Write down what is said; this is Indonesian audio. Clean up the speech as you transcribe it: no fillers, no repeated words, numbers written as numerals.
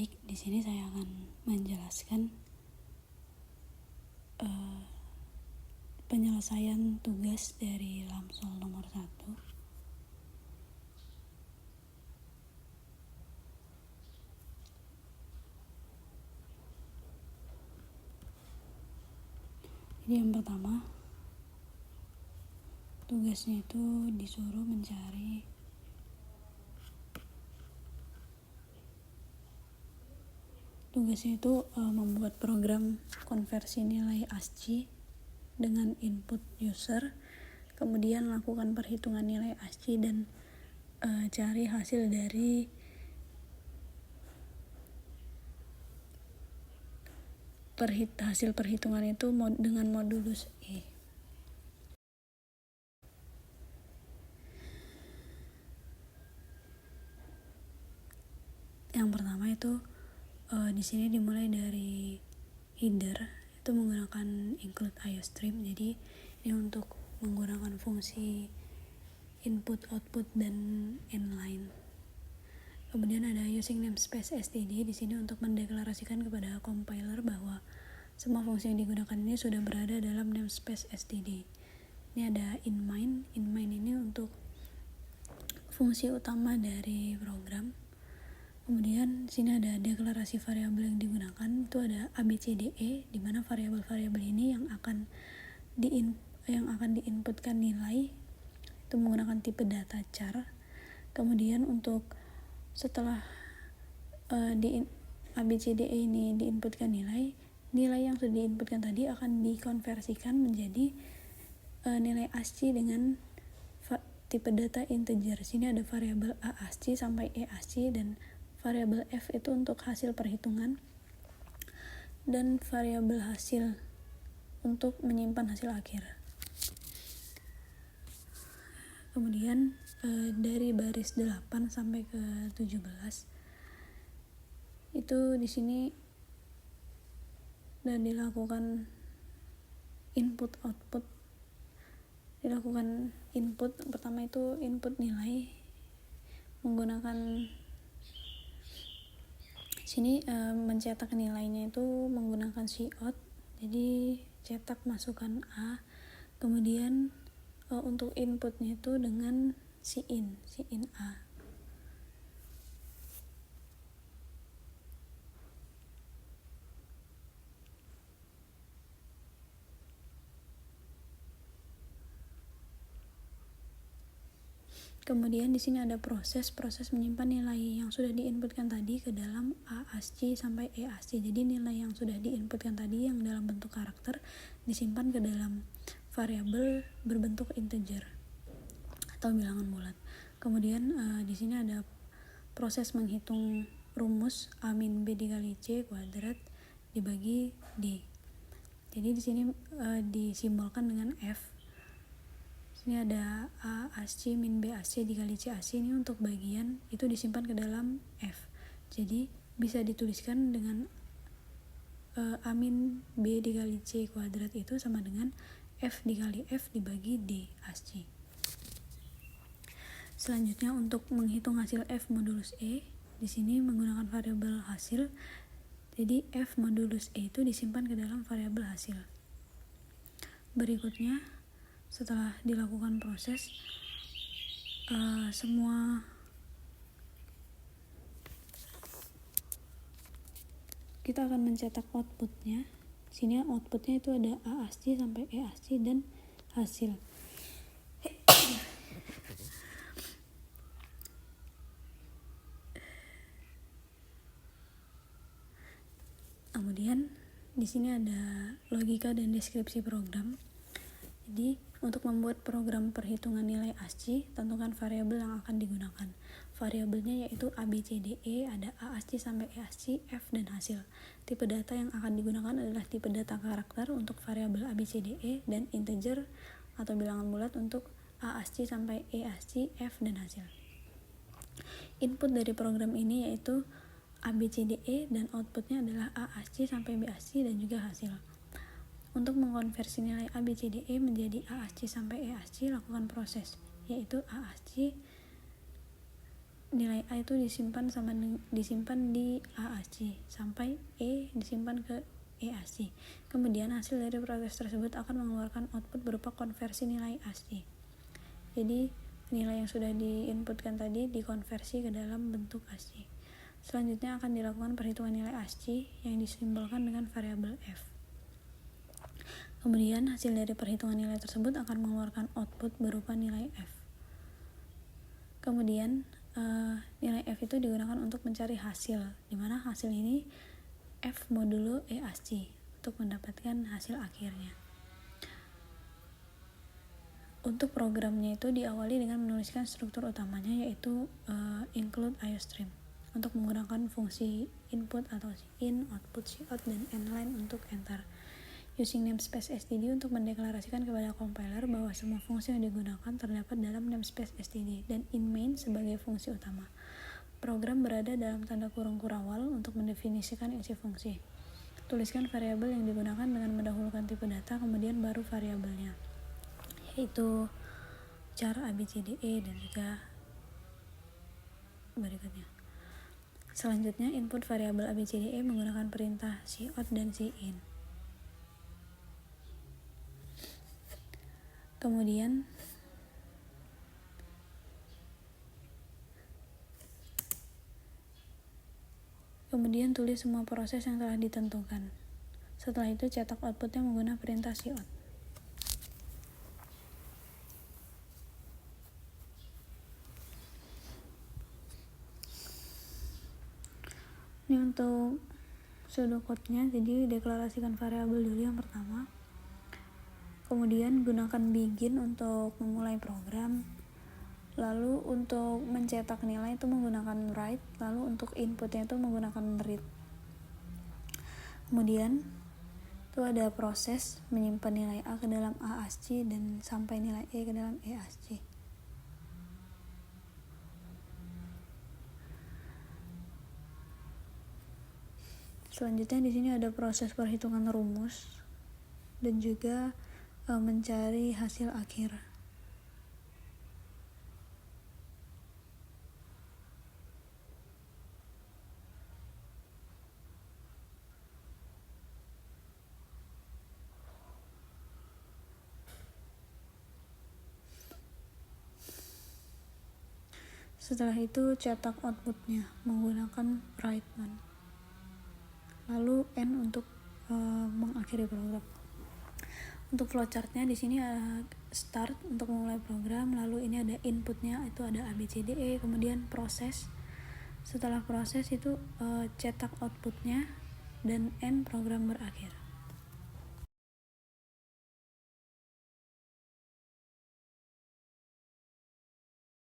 Baik, di sini saya akan menjelaskan penyelesaian tugas dari Lamsol nomor 1. Jadi yang pertama, tugasnya itu disuruh mencari membuat program konversi nilai ASCII dengan input user, kemudian lakukan perhitungan nilai ASCII dan cari hasil dari hasil perhitungan itu dengan modulus E. Yang pertama itu di sini dimulai dari header, itu menggunakan include IOStream. Jadi ini untuk menggunakan fungsi input, output, dan inline. Kemudian ada using namespace std di sini untuk mendeklarasikan kepada compiler bahwa semua fungsi yang digunakan ini sudah berada dalam namespace std. Ini ada inMine. InMine ini untuk fungsi utama dari program. Kemudian sini ada deklarasi variabel yang digunakan, itu ada abcde, di mana variabel-variabel ini yang akan diinputkan nilai itu menggunakan tipe data char. Kemudian untuk setelah abcde ini diinputkan nilai yang sudah diinputkan tadi akan dikonversikan menjadi nilai ASCII dengan tipe data integer. Sini ada variabel A ASCII sampai E ASCII, dan variabel F itu untuk hasil perhitungan, dan variabel hasil untuk menyimpan hasil akhir. Kemudian dari baris 8 sampai ke 17 itu di sini dan dilakukan input output. Dilakukan input pertama itu input nilai menggunakan sini mencetak nilainya itu menggunakan cout. Jadi cetak masukkan A, kemudian untuk inputnya itu dengan cin A. Kemudian di sini ada proses menyimpan nilai yang sudah diinputkan tadi ke dalam A ASCII sampai E ASCII. Jadi nilai yang sudah diinputkan tadi yang dalam bentuk karakter disimpan ke dalam variabel berbentuk integer atau bilangan bulat. Kemudian di sini ada proses menghitung rumus A min B dikali C kuadrat dibagi D. Jadi di sini disimbolkan dengan F. Ini ada A ASCII min B ASCII dikali C ASCII, ini untuk bagian itu disimpan ke dalam F. Jadi bisa dituliskan dengan A min B dikali C kuadrat itu sama dengan F dikali F dibagi D ASCII. Selanjutnya untuk menghitung hasil F modulus E, di sini menggunakan variabel hasil. Jadi F modulus E itu disimpan ke dalam variabel hasil. Berikutnya setelah dilakukan proses semua kita akan mencetak outputnya. Sini outputnya itu ada A ASCII sampai E ASCII dan hasil. Kemudian di sini ada logika dan deskripsi program. Jadi untuk membuat program perhitungan nilai ASCII, tentukan variabel yang akan digunakan. Variabelnya yaitu abcde, ada A ASCII sampai E ASCII, F, dan hasil. Tipe data yang akan digunakan adalah tipe data karakter untuk variabel abcde dan integer atau bilangan bulat untuk A ASCII sampai E ASCII, F, dan hasil. Input dari program ini yaitu abcde dan outputnya adalah A ASCII sampai B ASCII dan juga hasil. Untuk mengkonversi nilai abcde menjadi A ASCII sampai E ASCII, lakukan proses yaitu A ASCII nilai A itu disimpan di AASC sampai E disimpan ke EASC. Kemudian hasil dari proses tersebut akan mengeluarkan output berupa konversi nilai ASCII. Jadi nilai yang sudah diinputkan tadi dikonversi ke dalam bentuk ASCII. Selanjutnya akan dilakukan perhitungan nilai ASCII yang disimbolkan dengan variabel F. Kemudian hasil dari perhitungan nilai tersebut akan mengeluarkan output berupa nilai F. Kemudian nilai F itu digunakan untuk mencari hasil, di mana hasil ini F modulo EASCII untuk mendapatkan hasil akhirnya. Untuk programnya itu diawali dengan menuliskan struktur utamanya, yaitu include IOStream untuk menggunakan fungsi input atau in, output, cout, dan endline untuk enter. Using namespace std untuk mendeklarasikan kepada compiler bahwa semua fungsi yang digunakan terdapat dalam namespace std, dan in main sebagai fungsi utama. Program berada dalam tanda kurung kurawal untuk mendefinisikan isi fungsi. Tuliskan variabel yang digunakan dengan mendahulukan tipe data, kemudian baru variabelnya, yaitu char abcde dan juga berikutnya. Selanjutnya input variabel abcde menggunakan perintah cout dan cin. Kemudian tulis semua proses yang telah ditentukan. Setelah itu cetak outputnya menggunakan perintah cout. Ini untuk pseudocode-nya, jadi deklarasikan variabel dulu yang pertama. Kemudian gunakan begin untuk memulai program. Lalu untuk mencetak nilai itu menggunakan write, lalu untuk inputnya itu menggunakan read. Kemudian itu ada proses menyimpan nilai A ke dalam AASCII dan sampai nilai E ke dalam EASCII. Selanjutnya di sini ada proses perhitungan rumus dan juga mencari hasil akhir. Setelah itu cetak outputnya menggunakan write non. Lalu N untuk mengakhiri program. Untuk flowchartnya di sini ada start untuk memulai program, lalu ini ada inputnya itu ada abcde, kemudian proses. Setelah proses itu cetak outputnya dan N program berakhir.